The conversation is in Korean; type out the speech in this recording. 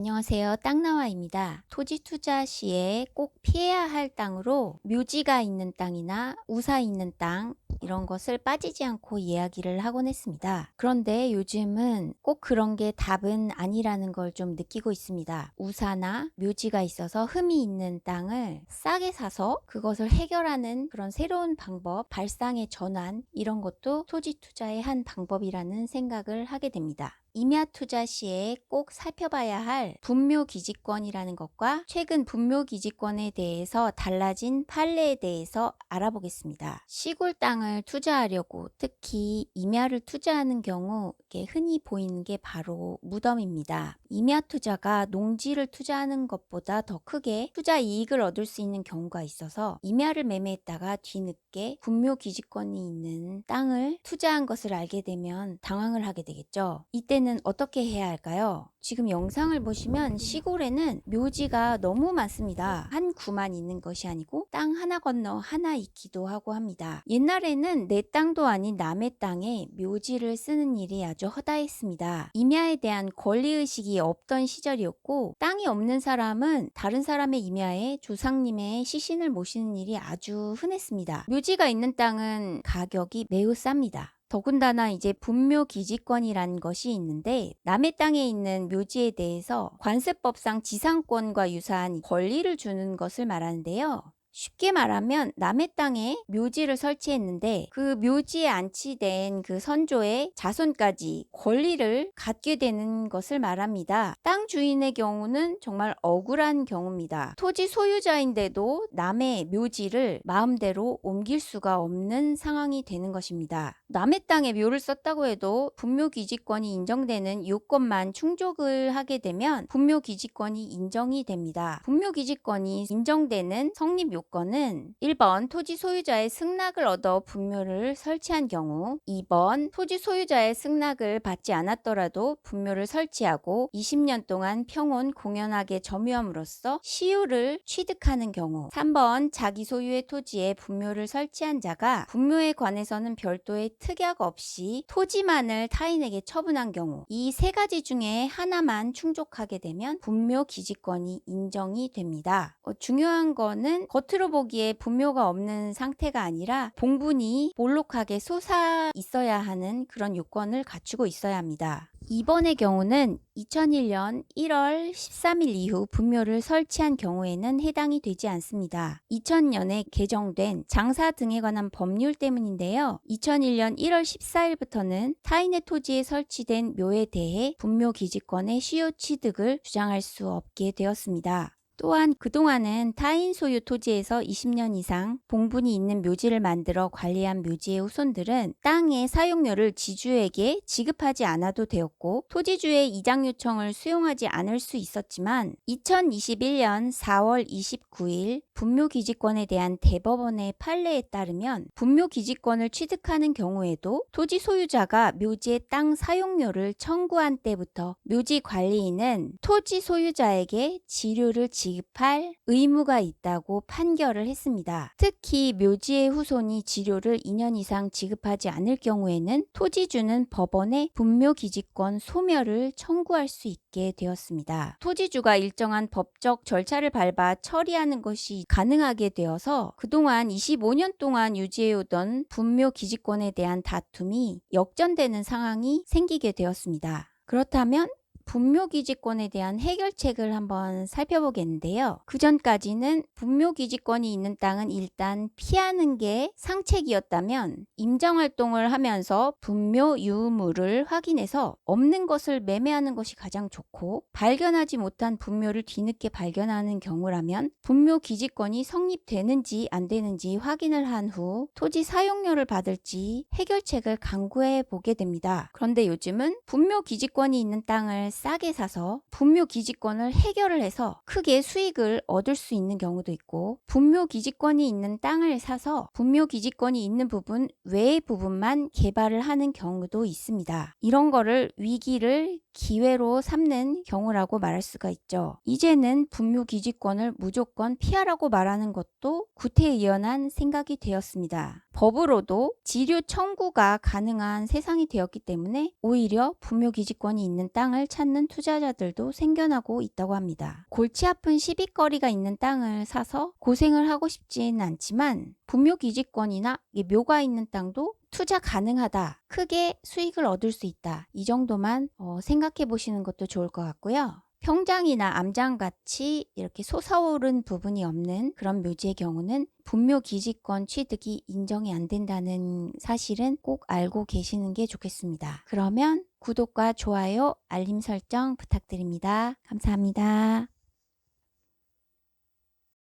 안녕하세요. 땅나와입니다. 토지 투자 시에 꼭 피해야 할 땅으로 묘지가 있는 땅이나 우사 있는 땅 이런 것을 빠지지 않고 이야기를 하곤 했습니다. 그런데 요즘은 꼭 그런 게 답은 아니라는 걸 좀 느끼고 있습니다. 우사나 묘지가 있어서 흠이 있는 땅을 싸게 사서 그것을 해결하는 그런 새로운 방법, 발상의 전환 이런 것도 토지 투자의 한 방법이라는 생각을 하게 됩니다. 임야 투자 시에 꼭 살펴봐야 할 분묘기지권이라는 것과 최근 분묘기지권에 대해서 달라진 판례에 대해서 알아보겠습니다. 시골 땅을 투자하려고 특히 임야를 투자하는 경우 흔히 보이는 게 바로 무덤입니다. 임야 투자가 농지를 투자하는 것보다 더 크게 투자 이익을 얻을 수 있는 경우가 있어서 임야를 매매했다가 뒤늦게 분묘기지권이 있는 땅을 투자한 것을 알게 되면 당황을 하게 되겠죠. 이때는 어떻게 해야 할까요? 지금 영상을 보시면 시골에는 묘지가 너무 많습니다. 한 구만 있는 것이 아니고 땅 하나 건너 하나 있기도 하고 합니다. 옛날에는 내 땅도 아닌 남의 땅에 묘지를 쓰는 일이 아주 허다했습니다. 임야에 대한 권리의식이 없던 시절이었고 땅이 없는 사람은 다른 사람의 임야에 조상님의 시신을 모시는 일이 아주 흔했습니다. 묘지가 있는 땅은 가격이 매우 쌉니다. 더군다나 이제 분묘기지권이라는 것이 있는데 남의 땅에 있는 묘지에 대해서 관세법상 지상권과 유사한 권리를 주는 것을 말하는데요. 쉽게 말하면 남의 땅에 묘지를 설치했는데 그 묘지에 안치된 그 선조의 자손까지 권리를 갖게 되는 것을 말합니다. 땅 주인의 경우는 정말 억울한 경우입니다. 토지 소유자인데도 남의 묘지를 마음대로 옮길 수가 없는 상황이 되는 것입니다. 남의 땅에 묘를 썼다고 해도 분묘기지권이 인정되는 요건만 충족을 하게 되면 분묘기지권이 인정이 됩니다. 분묘기지권이 인정되는 성립 요건은 1번 토지 소유자의 승낙을 얻어 분묘를 설치한 경우, 2번 토지 소유자의 승낙을 받지 않았더라도 분묘를 설치하고 20년 동안 평온 공연하게 점유함으로써 시효를 취득하는 경우, 3번 자기 소유의 토지에 분묘를 설치한 자가 분묘에 관해서는 별도의 특약 없이 토지만을 타인에게 처분한 경우, 이 세 가지 중에 하나만 충족하게 되면 분묘기지권이 인정이 됩니다. 중요한 거는 겉으로 보기에 분묘가 없는 상태가 아니라 봉분이 볼록하게 솟아 있어야 하는 그런 요건을 갖추고 있어야 합니다. 이번의 경우는 2001년 1월 13일 이후 분묘를 설치한 경우에는 해당이 되지 않습니다. 2000년에 개정된 장사 등에 관한 법률 때문인데요. 2001년 1월 14일부터는 타인의 토지에 설치된 묘에 대해 분묘기지권의 시효 취득을 주장할 수 없게 되었습니다. 또한 그동안은 타인 소유 토지에서 20년 이상 봉분이 있는 묘지를 만들어 관리한 묘지의 후손들은 땅의 사용료를 지주에게 지급하지 않아도 되었고 토지주의 이장 요청을 수용하지 않을 수 있었지만 2021년 4월 29일 분묘기지권에 대한 대법원의 판례에 따르면 분묘기지권을 취득하는 경우에도 토지 소유자가 묘지의 땅 사용료를 청구한 때부터 묘지 관리인은 토지 소유자에게 지료를 지급할 의무가 있다고 판결을 했습니다. 특히 묘지의 후손이 지료를 2년 이상 지급하지 않을 경우에는 토지주는 법원에 분묘기지권 소멸을 청구할 수 있게 되었습니다. 토지주가 일정한 법적 절차를 밟아 처리하는 것이 가능하게 되어서 그동안 25년 동안 유지해오던 분묘기지권에 대한 다툼이 역전되는 상황이 생기게 되었습니다. 그렇다면 분묘기지권에 대한 해결책을 한번 살펴보겠는데요. 그 전까지는 분묘기지권이 있는 땅은 일단 피하는 게 상책이었다면 임정활동을 하면서 분묘 유무를 확인해서 없는 것을 매매하는 것이 가장 좋고 발견하지 못한 분묘를 뒤늦게 발견하는 경우라면 분묘기지권이 성립되는지 안 되는지 확인을 한 후 토지 사용료를 받을지 해결책을 강구해 보게 됩니다. 그런데 요즘은 분묘기지권이 있는 땅을 싸게 사서 분묘기지권을 해결을 해서 크게 수익을 얻을 수 있는 경우도 있고 분묘기지권이 있는 땅을 사서 분묘기지권이 있는 부분 외의 부분만 개발을 하는 경우도 있습니다. 이런 거를 위기를 기회로 삼는 경우라고 말할 수가 있죠. 이제는 분묘기지권을 무조건 피하라고 말하는 것도 구태의연한 생각이 되었습니다. 법으로도 지류 청구가 가능한 세상이 되었기 때문에 오히려 분묘기지권이 있는 땅을 찾는 투자자들도 생겨나고 있다고 합니다. 골치 아픈 시비거리가 있는 땅을 사서 고생을 하고 싶진 않지만 분묘기지권이나 묘가 있는 땅도 투자 가능하다, 크게 수익을 얻을 수 있다, 이 정도만 생각해 보시는 것도 좋을 것 같고요. 평장이나 암장같이 이렇게 솟아오른 부분이 없는 그런 묘지의 경우는 분묘기지권 취득이 인정이 안 된다는 사실은 꼭 알고 계시는 게 좋겠습니다. 그러면 구독과 좋아요, 알림 설정 부탁드립니다. 감사합니다.